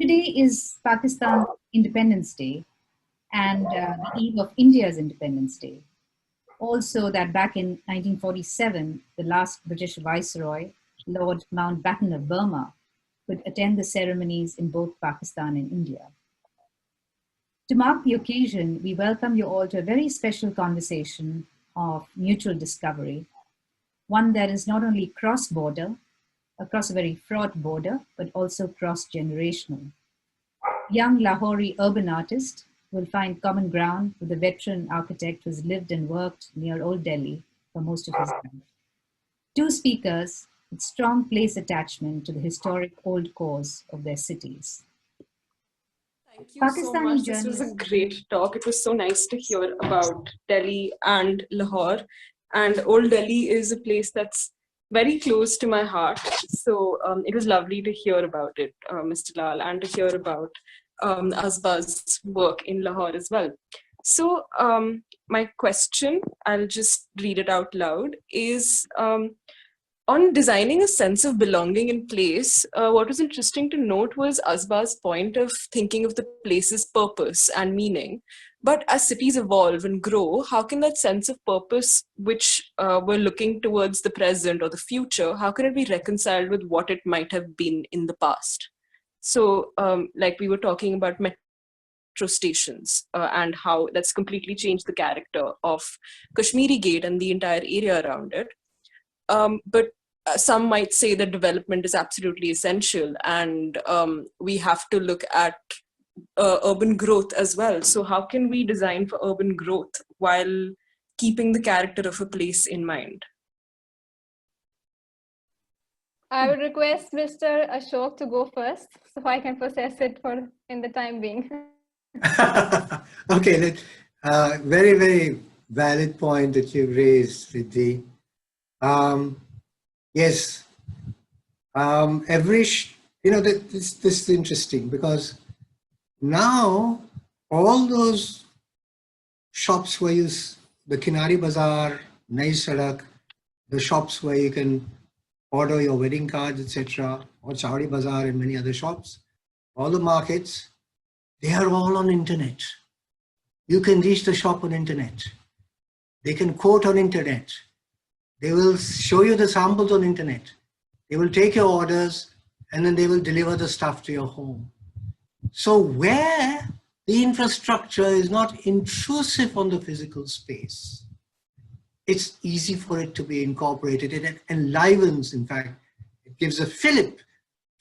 Today is Pakistan's Independence Day and the eve of India's Independence Day. Also, that back in 1947, the last British Viceroy, Lord Mountbatten of Burma, could attend the ceremonies in both Pakistan and India. To mark the occasion, we welcome you all to a very special conversation of mutual discovery, one that is not only cross-border, across a very fraught border, but also cross-generational. Young Lahori Urban Artist will find common ground with a veteran architect who's lived and worked near Old Delhi for most of his life. Two speakers with strong place attachment to the historic old cores of their cities. Thank you so much. This was a great talk. It was so nice to hear about Delhi and Lahore. And Old Delhi is a place that's very close to my heart. So it was lovely to hear about it, Mr. Lall, and to hear about Azbah's work in Lahore as well. So my question, I'll just read it out loud, is on designing a sense of belonging in place, what was interesting to note was Azbah's point of thinking of the place's purpose and meaning. But as cities evolve and grow, how can that sense of purpose, which we're looking towards the present or the future, how can it be reconciled with what it might have been in the past? So like we were talking about metro stations and how that's completely changed the character of Kashmiri Gate and the entire area around it. But some might say that development is absolutely essential, and we have to look at urban growth as well. So how can we design for urban growth while keeping the character of a place in mind? I would request Mr. Ashok to go first, so I can process it for in the time being. Okay, very, very valid point that you raised, Riddhi. Yes, this is interesting because now all those shops where the Kinari Bazaar, Nai Sadak, the shops where you can order your wedding cards, etc., or Chowdi Bazaar and many other shops, all the markets, they are all on internet. You can reach the shop on internet. They can quote on internet. They will show you the samples on internet. They will take your orders and then they will deliver the stuff to your home. So where the infrastructure is not intrusive on the physical space, it's easy for it to be incorporated. It enlivens, in fact, it gives a fillip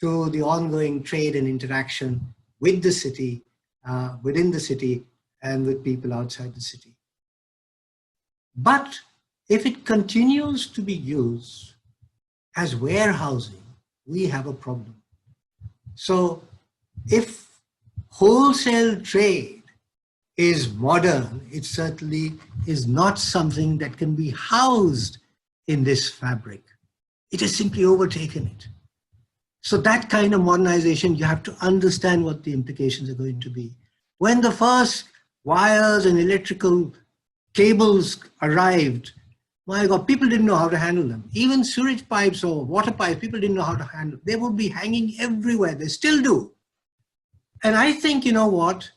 to the ongoing trade and interaction with the city, within the city, and with people outside the city. But if it continues to be used as warehousing, we have a problem. So if wholesale trade is modern, it certainly is not something that can be housed in this fabric. It has simply overtaken it. So that kind of modernization, you have to understand what the implications are going to be. When the first wires and electrical cables arrived, my God, people didn't know how to handle them. Even sewage pipes or water pipes, people didn't know how to handle. They would be hanging everywhere. They still do. And I think, you know what,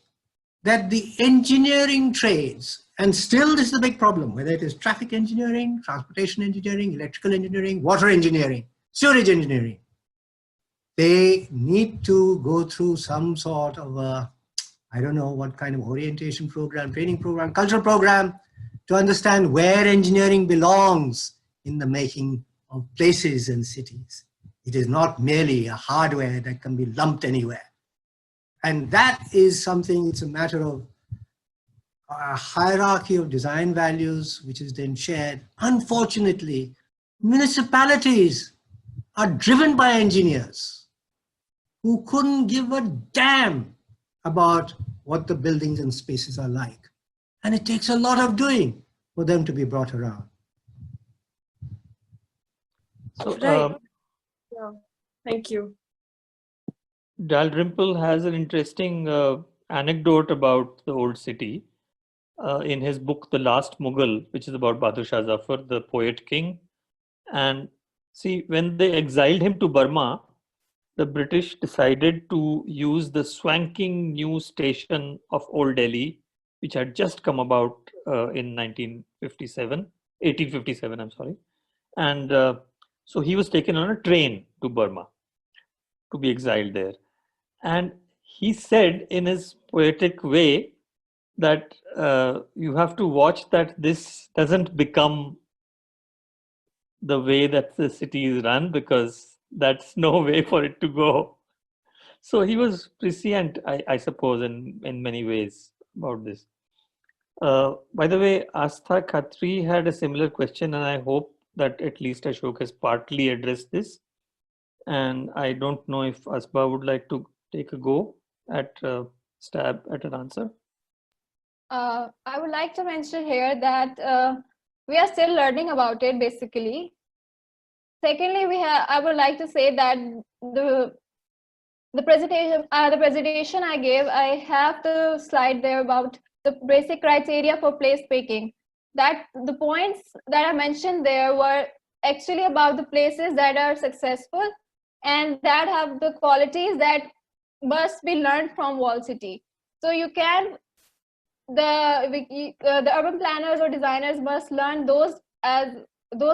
that the engineering trades, and still this is a big problem, whether it is traffic engineering, transportation engineering, electrical engineering, water engineering, sewerage engineering, they need to go through some sort of a, I don't know what kind of orientation program, training program, cultural program, to understand where engineering belongs in the making of places and cities. It is not merely a hardware that can be lumped anywhere. And that is something, it's a matter of a hierarchy of design values, which is then shared. Unfortunately, municipalities are driven by engineers who couldn't give a damn about what the buildings and spaces are like. And it takes a lot of doing for them to be brought around. So, yeah, thank you. Dalrymple has an interesting anecdote about the old city in his book, The Last Mughal, which is about Bahadur Shah Zafar, the poet king. And see, when they exiled him to Burma, the British decided to use the swanking new station of Old Delhi, which had just come about in 1857, I'm sorry. And so he was taken on a train to Burma to be exiled there. And he said in his poetic way that you have to watch that this doesn't become the way that the city is run, because that's no way for it to go. So he was prescient, I suppose, in many ways about this. By the way, Astha Khatri had a similar question, and I hope that at least Ashok has partly addressed this. And I don't know if Azbah would like to take a go at stab at an answer. I would like to mention here that we are still learning about it, basically. Secondly, I would like to say that the presentation I gave, I have the slide there about the basic criteria for placemaking. That the points that I mentioned there were actually about the places that are successful and that have the qualities that must be learned from walled city. So you can, the urban planners or designers must learn those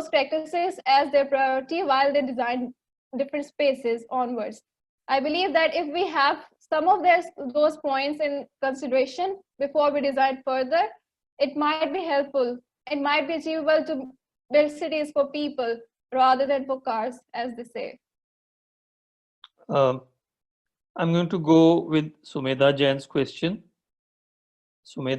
practices as their priority while they design different spaces onwards. I believe that if we have some of those points in consideration before we design further, it might be helpful. It might be achievable to build cities for people rather than for cars, as they say. I'm going to go with Sumedha Jain's question. Sumedha.